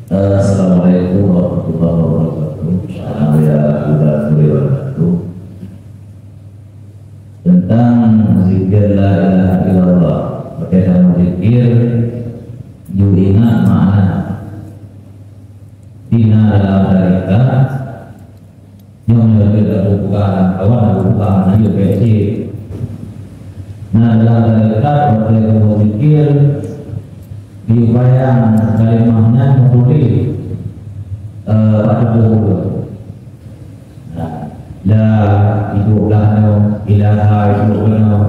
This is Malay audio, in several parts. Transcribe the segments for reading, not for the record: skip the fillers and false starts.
Assalamualaikum warahmatullahi wabarakatuh. Assalamualaikum warahmatullahi wabarakatuh. Tentang zikir la ilaha illallah, berkaitan zikir, you ingat makna Dina dalam mereka yang tidak bukan kawan bukan ayo PC. Nah dalam mereka berkaitan zikir, dibayang kalimahnya menulis pada buku. La itu lahno ilaha itu lahno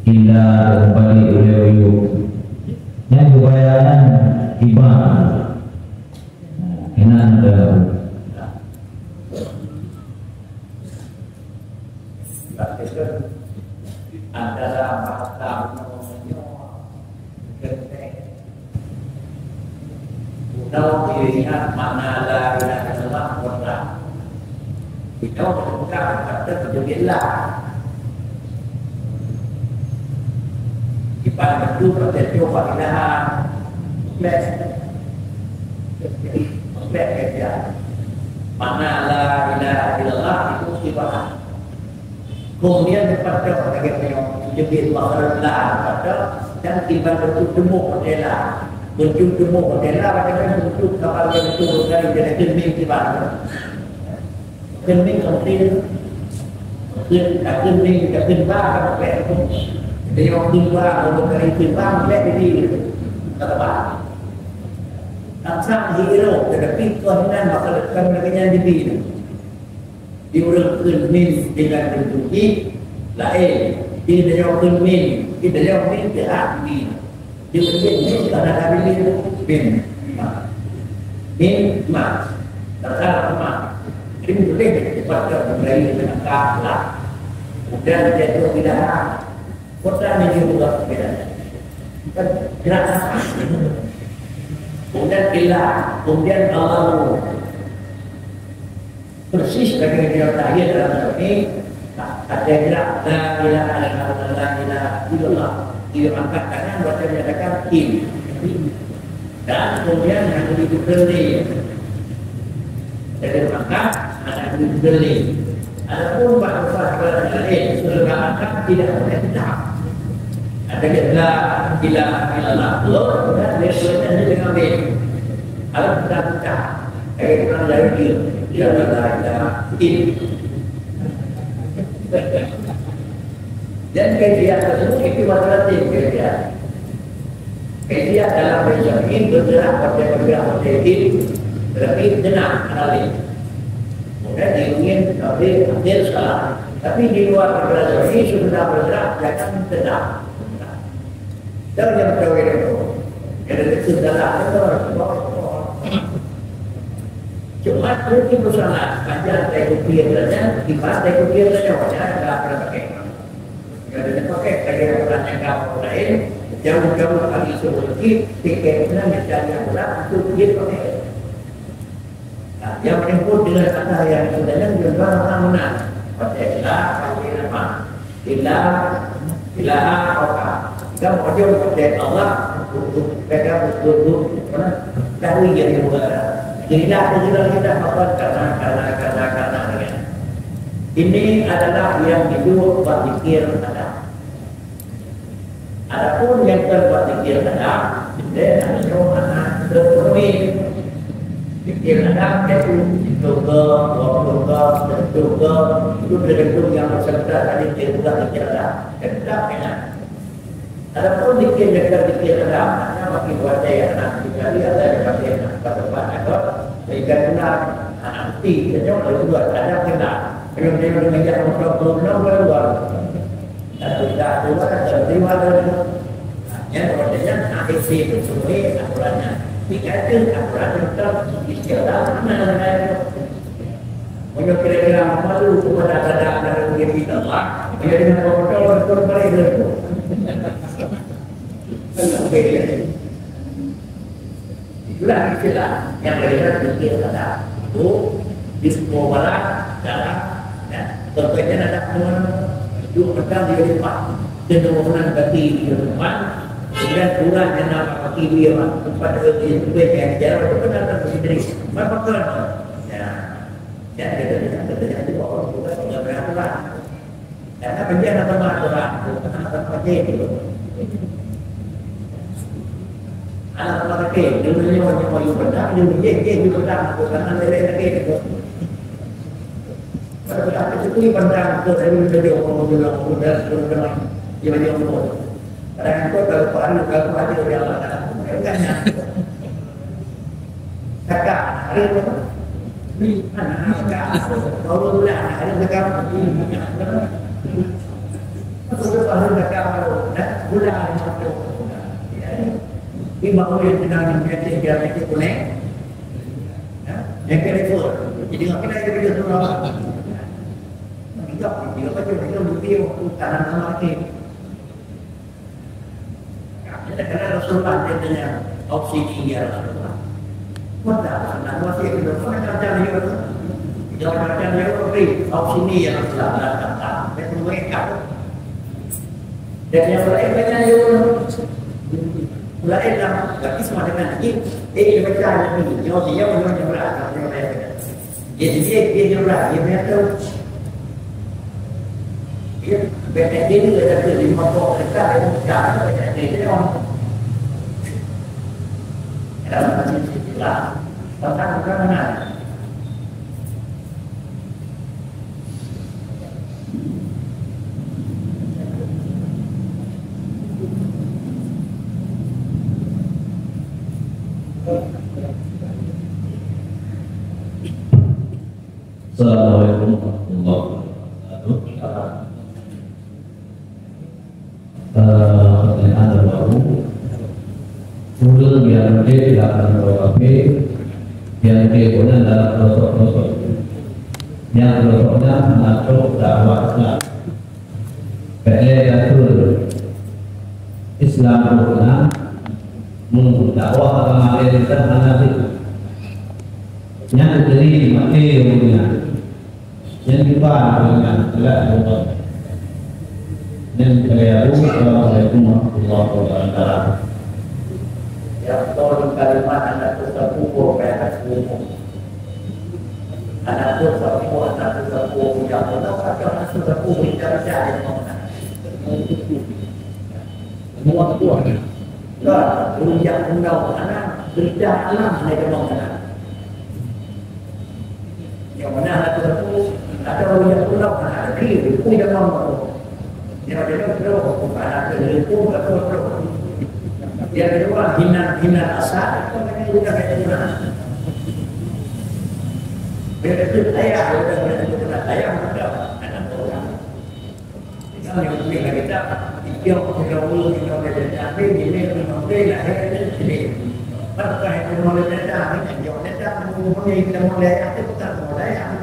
illa kembali uliu yang dibayang ibadah. Enak adalah bahasa Tahu dirinya mana la ilaha illallah wala. Kita bukan kata berjadilah. Ibarat itu berjadi wala. Lek kerja. Mana la ilaha illallah itu ibarat. Kemudian pada bagi yang jadi bahasa pada dan ibarat itu demo adalah bentuk demo adalah macam bentuk kapal yang itu dari dari kening di bawah. Kening kemudian kening bawah apa itu? Dia orang bawah untuk dari bawah jadi kata bawah. Nampak hero tetapi Tuhan maksudkan mereka di sini. Diurut kening dengan bentuk ini lain. Dia dari orang kening, dia dari orang ini tidak di. Dia menjadi karena kami ini bin terkadang mak ini boleh cepat mulai dengan kalah dan jatuh tidak kota ini juga beda kan gerak kemudian ilah kemudian Allah persis dengan yang terakhir dalam ini ada gerak la ilaha illallah dia angkat kanan baca menyatakan in dan kemudian yang dibeli dari angkat ada dibeli adapun bahasa lain sudah angkat tidak boleh tetap ada la ilaha illallah dan biasanya dengan b ada tetap kayak orang lain dia ada in dan kajian tersebut itu matematik kajian. Kajian dalam bahasa ini bergerak pada ini, tetapi tenang sekali. Kemudian diingin hadir sekarang, tapi di luar bahasa ini sudah bergerak jangan tenang. Dan yang terakhir itu, yang sudah cuma itu bersama kajian tekukirnya, ibarat tekukirnya wajah tidak pernah pakai. Jadi pakai kajian yang kamu lain jauh-jauh kali sebelum tiketnya misalnya pula untuk dia pakai. Nah, yang menyebut dengan kata yang sudahnya juga mana? Pastilah pakai nama. Ilaha apa? Kita mau jauh pakai Allah untuk pegang betul mana? Dari yang negara. Jadilah kita apa karena ini adalah yang hidup berpikir ada. Adapun yang berpikir ada, dia adalah terpenuhi. Pikir ada itu juga, itu bentuk yang bersebut tadi dia juga pikir ada. Tidak kena. Adapun pikir ada, hanya bagi wajah yang nanti kali ada yang bagi pada atau sehingga benar nanti dia juga ada kena. Kalau dia mengejar belum keluar, tidak keluar dan terima dari yang berarti akhir itu semua aturannya. Jika itu aturan tetap istilah mana? Mungkin kira-kira malu kepada ada dari Allah, dia dengan kontrol berbalik itu. Itulah istilah yang berbeda dengan ada itu di semua barat dalam. Tentunya ada teman dua petang di depan dan kemudian ganti di depan Kemudian kurang yang nak pakai dia tempat dia yang jalan itu benar tak sendiri. Apa kan? Ya, kita itu orang juga tidak beraturan. Karena penjara nak beraturan, anak pakai itu. Anak pakai, dia punya orang yang mau benar, dia juga benar, bukan lain lagi itu. Kalau kita itu benar, itu dari orang bilang benar, dia bilang kadang itu kalau ada yang lain, mereka kakak, hari itu, anak, kalau bulan hari kakak, kalau hari kakak bulan itu, ini baru yang sedang menjadi jalan itu kuning, yang kira itu, jadi nggak kita itu video semua, kita baca video tanam lagi. Karena Rasulullah dia tanya opsi dia Rasulullah. Maka nak masih itu macam dia itu. Dia macam dia itu opsi ni yang Rasulullah kata. Dia mereka. Dan yang lain banyak yang lain lah. Tapi semua dengan ini. Dia baca ini. Dia macam berat. Dia berat. Dia betul. Về cái người ta tự đi một bộ người ta phải trả cái đấy không? Đó là chuyện là làm sao cũng có này. Assalamualaikum warahmatullahi wabarakatuh. Pertanyaan baru, turun yang D tidak akan berapa, yang D punya adalah pelosok-pelosok, yang pelosoknya mengatur dakwahnya. Pelajaran Islam punya mendakwah agama kita anak itu, yang dari mati punya, yang dipan punya adalah Allah. Dan Assalamualaikum warahmatullahi wabarakatuh. Yang tolong kalimat anak tersepuh anak umum. Anak tersepuh yang mana anak tersepuh bicara saja mana. Semua tua. Lah, yang undang anak berita alam mereka mana. Yang mana anak tersepuh atau yang undang anak kiri pun yang mana. Yang kedua, anak itu yang kedua hina asal itu mereka juga kena. Begitu ayah muda anak orang. Kalau yang punya kita dia dulu tapi ini lahir jadi. Apakah itu mulai datang ini yang datang mulai itu bukan mulai yang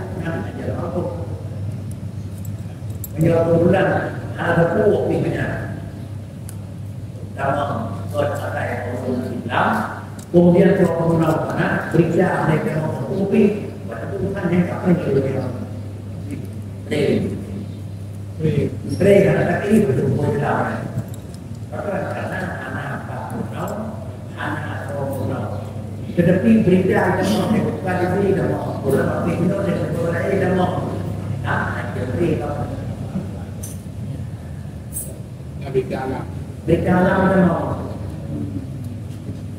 jalan aku. Menyerap bulan ada puluh minggunya dalam suara yang Islam, kemudian kalau menggunakan berita mereka menghubungi pada bukan yang apa yang mereka kata ini betul Islam. Karena anak Pak anak Rasulullah. Tetapi berita yang bukan ini nama bukan itu yang nama jadi Berita alam memang.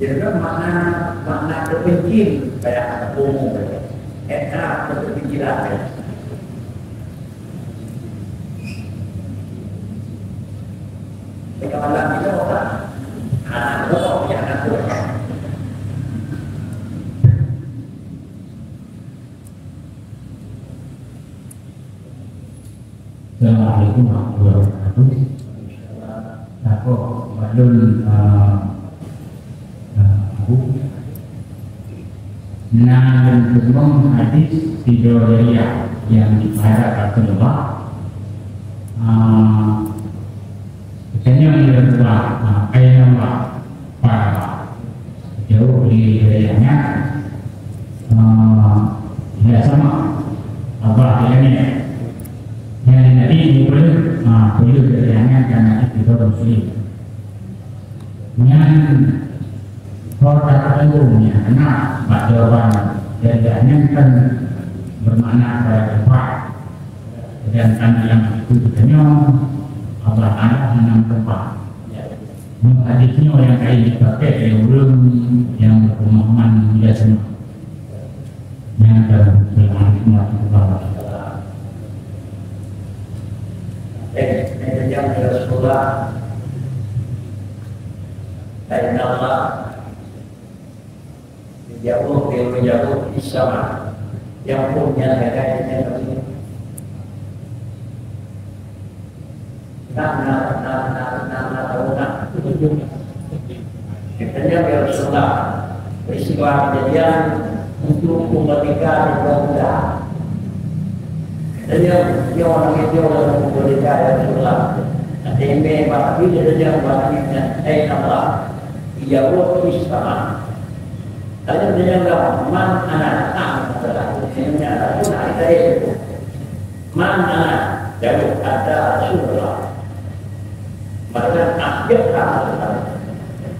Jadi makna terpencil kayak anak umum, enak terpencil apa? Berita alam itu apa? Anak orang yang anak tua. Assalamualaikum warahmatullahi wabarakatuh. Aku badul aku dan kumong hadis Sidoriyah yang dipada Rasulullah. Katanya yang kedua, ayat nama para jauh di wilayahnya tidak sama apa ini. Yang nanti boleh wilayahnya karena itu muslim. Yang produk umumnya anak jawaban jadinya kan bermakna pada tempat dan dalam itu katanya Allah anak enam tempat. Hadisnya yang kali dipakai oleh ulun yang pemahaman biasa yang dalam Al-Quran. Yang Rasulullah dan Allah jauh di sama yang punya kaitannya begini. Katanya Rasulullah peristiwa kejadian untuk kemerdekaan Indonesia. Katanya dia orang itu orang kemerdekaan Rasulullah. Ada yang memang dia bermakna Allah. Ia waktu sama. Tanya dia bilang man anak masalah. Sebenarnya pun ada itu. Man anak jauh ada Rasulullah. Maka akhir Rasulullah.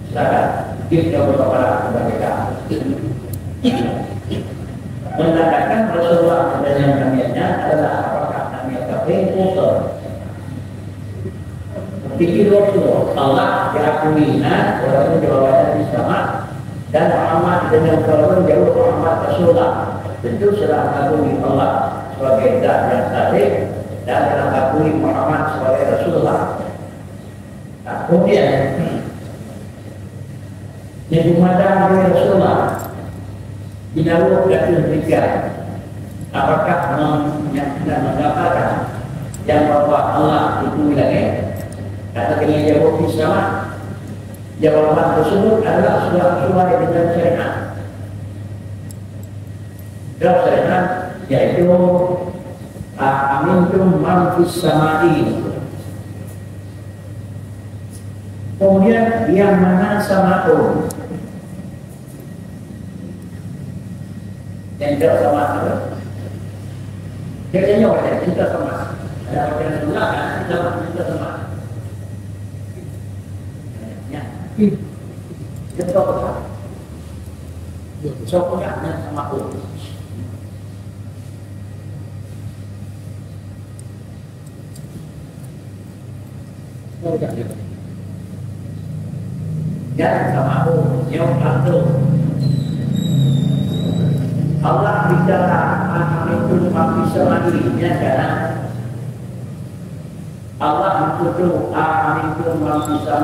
Silakan kita berdoa kepada menandakan Rasulullah dan yang namanya adalah apakah namanya kafir atau pikir Rasulullah Allah diakui walaupun jawabannya di sama dan Muhammad dengan kalau jauh Muhammad Rasulullah tentu setelah mengakui Allah sebagai zat yang sadiq dan setelah mengakui Muhammad sebagai Rasulullah. Kemudian yang dimadam oleh Rasulullah dinaruh dan diberikan apakah mengatakan yang bahwa Allah itu wilayah kata dengan jawab sama jawaban tersebut adalah sesuai dengan syariat dalam syariat yaitu amintum man fis samai. Kemudian yang mana sama'un yang tidak sama itu jadinya wajah kita sama ada wajah sebelah kan kita sama ya kita tahu soalnya sama'un dan sama'un yang patuh Allah bicara itu bisa mandirinya karena Allah itu itu bisa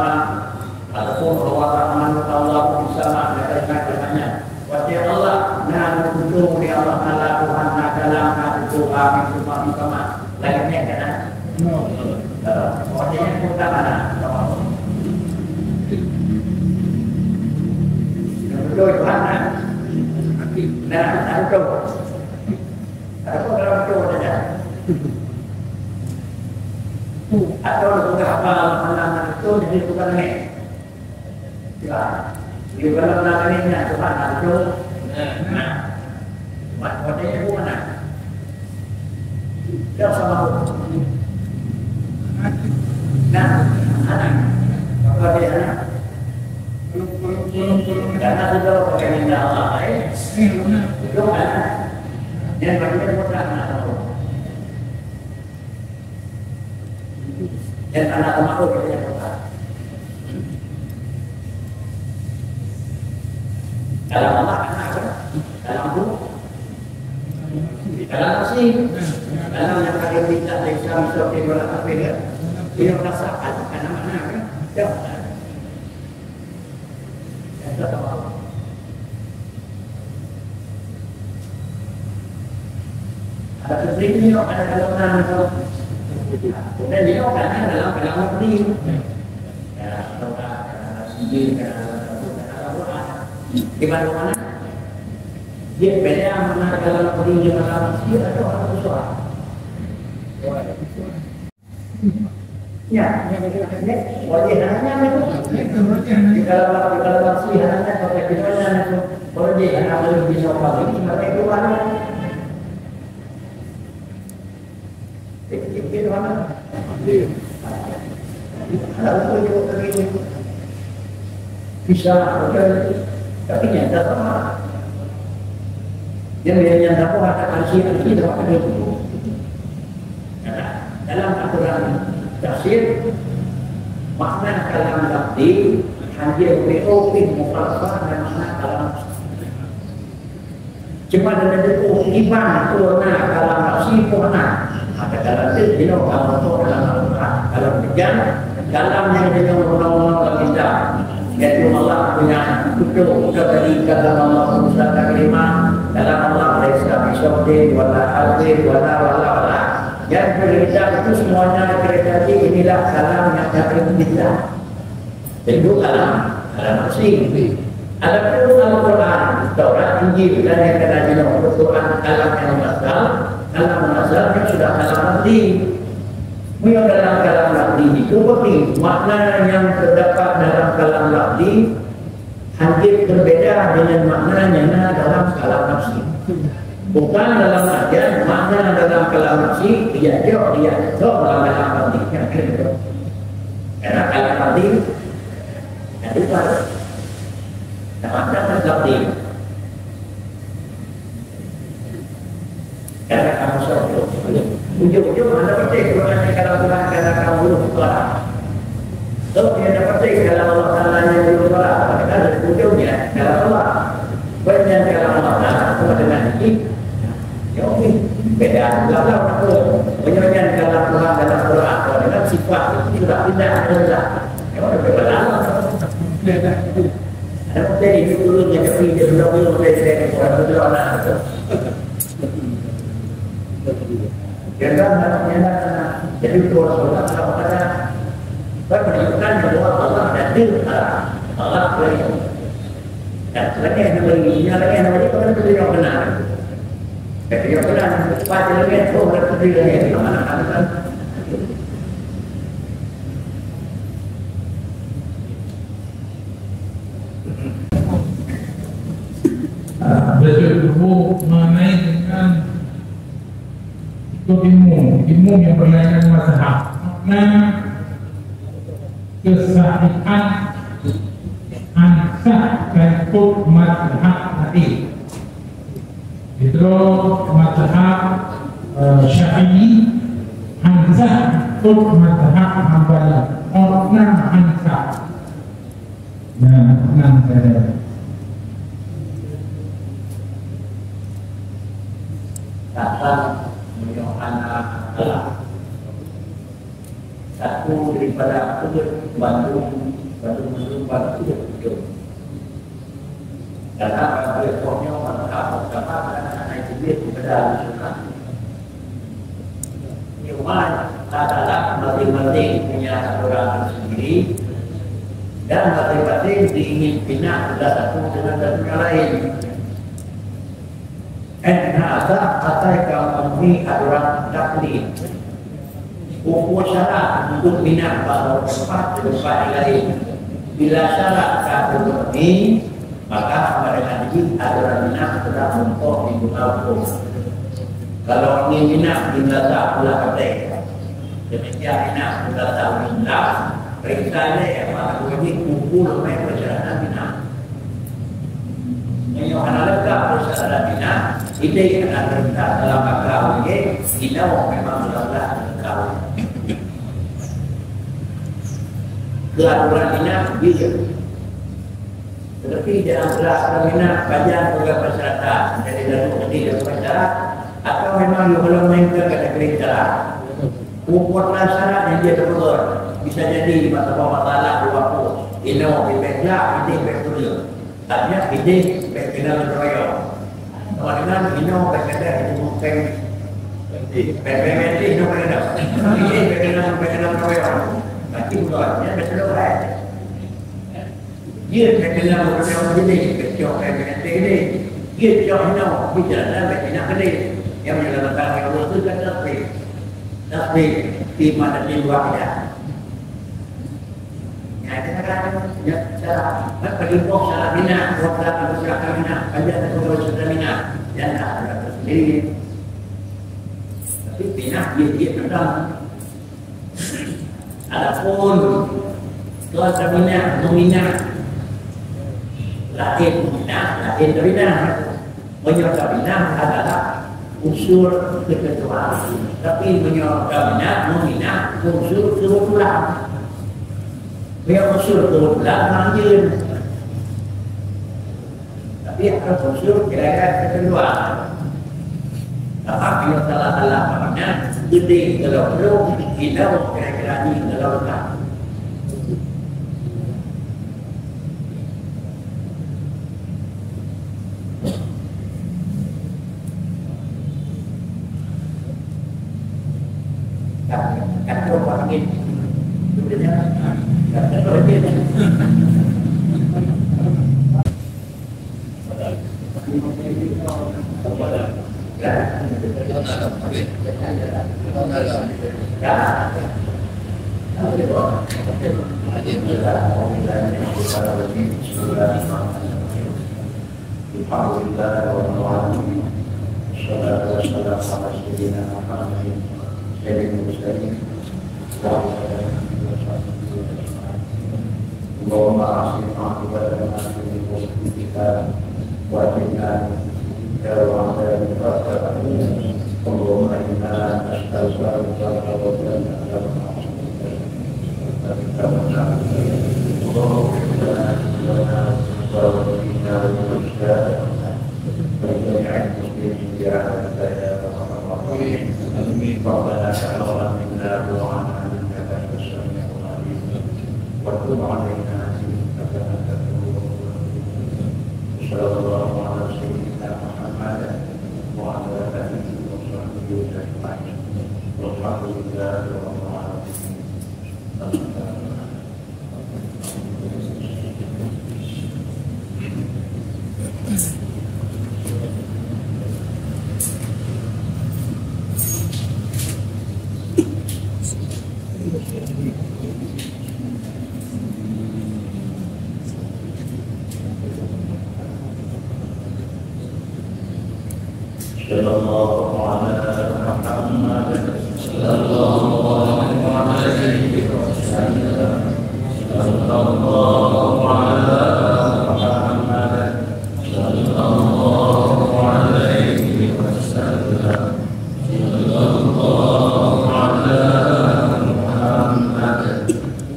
ataupun Allah bisa maknanya wajah Allah dan itu di Allah Taala Tuhan dalam itu itu bisa lainnya karena wajahnya kita mana betul mana nah, ada coba. Ada program coba saja. Atau beberapa anak itu jadi bukan ini. Ya, di dalam namanya Tuhan itu. Nah, maknanya itu mana? Dia sama aku. Nah, anak. Apa dia anak? Karena sudah pakai minta Allah itu kan yang bagian mudah dan anak makhluk bagian mudah dalam Allah anak dalam itu dalam masih dalam yang kali tidak Islam seperti berapa beda dia merasakan anak-anak kan ya ada seperti ini, ada dalam itu, dan dia kan dalam negeri, ya, sendiri di mana dia beda mana dalam negeri di mana sih ada orang tua. Ya, wajihannya itu di dalam wasihannya pakai dimana itu wajihan harus bisa pakai mereka itu mana pikir mana? Kalau itu begini, Bisa tapi nyata sama. Dia yang tahu ada kalsi dapat ada itu. Dalam aturan tafsir makna kalam lafzi hanya BOP mufasal dan makna kalam. Cuma ada itu iman turna kalam lafzi purna. Ada dalam itu kalau dalam kalau pegang dalam yang dengan undang-undang kita yaitu Allah punya kutuk dari kata Allah Musa kalimah dalam Allah Al-Islam Isyabdi wala hadri wala yang berita itu semuanya kereta inilah kalam yang dari kita itu kalam asing adapun Al-Quran Taurat Injil dan yang kena jenuh Al-Quran kalam yang asal yang sudah kalam asli. Yang dalam kalam lafzi itu penting. Makna yang terdapat dalam kalam lafzi hampir berbeda dengan maknanya dalam kalam nafsi. Bukan dalam artian makna dalam kalam nafsi dia jauh dalam kalam lafzi. Karena kalam lafzi itu pada makna lafzi. Karena kamu satu ujung-ujung anda percaya kalau Tuhan karena kamu belum berdoa. So dia dapat percaya kalau Allah Taala yang belum berdoa. Karena ujungnya kalau Allah banyak kalau Allah Taala dengan ini, ya oke beda. Kalau aku banyak kalau Tuhan dalam doa dengan sifat itu sudah tidak ada. Ya udah beda. Ada percaya itu dulunya tapi dia sudah belum percaya kalau berdoa. Jadi Rasulullah menunjukkan bahwa Allah hadir Allah berikan. Dan lagi yang berinya lagi yang berikan itu yang benar. Jadi yang benar pada lagi itu berarti lagi yang mana kan? Berjumpa mengenai dengan itu ilmu yang berlainan mazhab. Makna kesahihan ansah dan ikut mazhab tadi. Itu mazhab Syafi'i ansah ikut mazhab Hambali. Makna ansah. Nah, makna saya. Datang anak adalah satu daripada batu karena besoknya mantap anak itu dia tidak suka iman adalah masing-masing punya aturan sendiri dan masing-masing diingin bina satu dengan yang lain. Atai kaum ini aturan taklid. Ukur syarat untuk bina bahawa tempat lain. Bila syarat tak terpenuhi, maka mereka ini aturan bina sudah untuk dibuka. Kalau ingin bina tak pula kata. Demikian bina sudah tak bina. Perintahnya yang maka ini ukur mereka persyaratan bina. Yang lengkap persyaratan bina. Ini akan perintah dalam akal ini kita memang sudah tahu. Keaturan ini dia. Tetapi dalam keaturan ini kajian juga persyaratan jadi dalam ketiga persyaratan atau memang yang belum mainkan kategori syarat. Ukur syarat yang dia terpenuhi bisa jadi masalah waktu. Ini berbeza, ini berbeza. Artinya ini berbeza berdoa. Dengan ino berkata itu mungkin PPMT ino berkata ini berkenaan proyek nanti bukannya betul lah dia berkenaan proyek ini kecil PPMT ini dia jauh ino bicara berkenaan ini yang menyebabkan itu kan tapi di mana di luar ya ya cara berimbang cara bina program usaha bina kajian usaha bina dan ada sendiri tapi bina dia tentang adapun usaha bina Lain Minah. Menyoka Minah adalah unsur keketuaan. Tapi menyoka Minah unsur kebetulan. Dia unsur kebetulan manggil. Tapi akan unsur kira-kira keketuaan. Apa yang salah maknanya gede kalau belum kita kira-kira ini kalau tak. Kan orang ini sebenarnya kan orang ini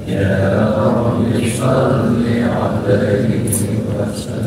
Ya Rabbi salli alaihi wa sallam.